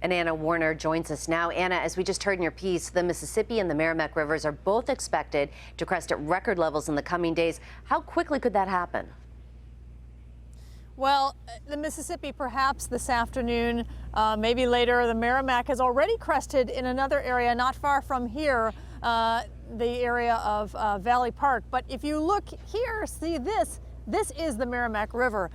And Anna Werner joins us now. Anna, as we just heard in your piece, the Mississippi and the Merrimack rivers are both expected to crest at record levels in the coming days. How quickly could that happen? Well, the Mississippi perhaps this afternoon, maybe later. The Merrimack has already crested in another area not far from here, the area of Valley Park. But if you look here, see this. This is the Merrimack River.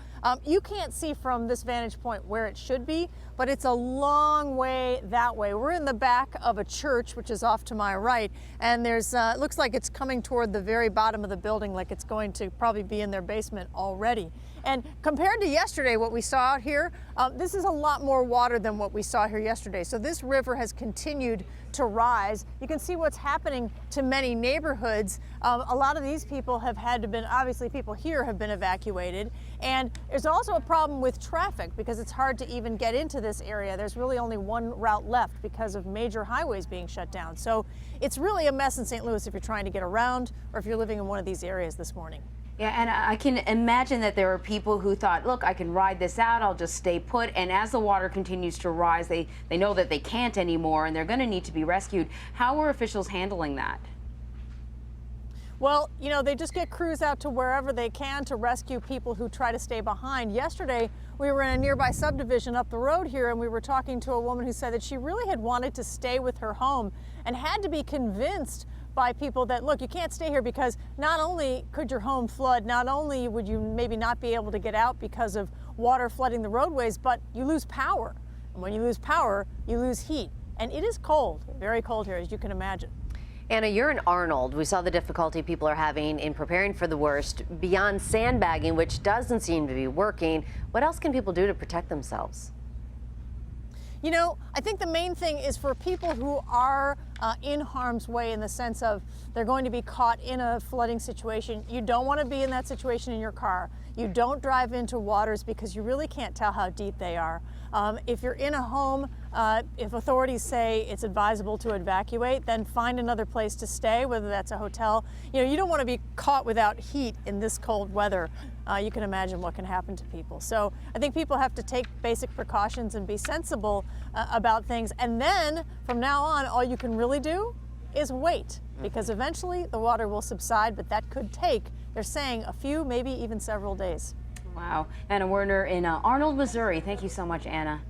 You can't see from this vantage point where it should be, but it's a long way that way. We're in the back of a church, which is off to my right, and there's it looks like it's coming toward the very bottom of the building, like it's going to probably be in their basement already. And compared to yesterday, what we saw out here, this is a lot more water than what we saw here yesterday. So this river has continued to rise. You can see what's happening to many neighborhoods. A lot of these people have had to been, obviously people here have been evacuated. And there's also a problem with traffic because it's hard to even get into this area. There's really only one route left because of major highways being shut down. So it's really a mess in St. Louis if you're trying to get around or if you're living in one of these areas this morning. Yeah, and I can imagine that there are people who thought, look, I can ride this out, I'll just stay put. And as the water continues to rise, they know that they can't anymore and they're going to need to be rescued. How are officials handling that? Well, you know, they just get crews out to wherever they can to rescue people who try to stay behind. Yesterday, we were in a nearby subdivision up the road here, and we were talking to a woman who said that she really had wanted to stay with her home and had to be convinced by people that, look, you can't stay here because not only could your home flood, not only would you maybe not be able to get out because of water flooding the roadways, but you lose power. And when you lose power, you lose heat. And it is cold, very cold here, as you can imagine. Anna, you're in Arnold. We saw the difficulty people are having in preparing for the worst. Beyond sandbagging, which doesn't seem to be working, what else can people do to protect themselves? You know, I think the main thing is for people who are in harm's way in the sense of they're going to be caught in a flooding situation. You don't want to be in that situation in your car. You don't drive into waters because you really can't tell how deep they are. If you're in a home, if authorities say it's advisable to evacuate, then find another place to stay, whether that's a hotel. You know, you don't want to be caught without heat in this cold weather. You can imagine what can happen to people. So I think people have to take basic precautions and be sensible about things. And then from now on, all you can really do is wait, because eventually the water will subside, but that could take, they're saying, a few, maybe even several days. Wow. Anna Werner in Arnold, Missouri. Thank you so much, Anna.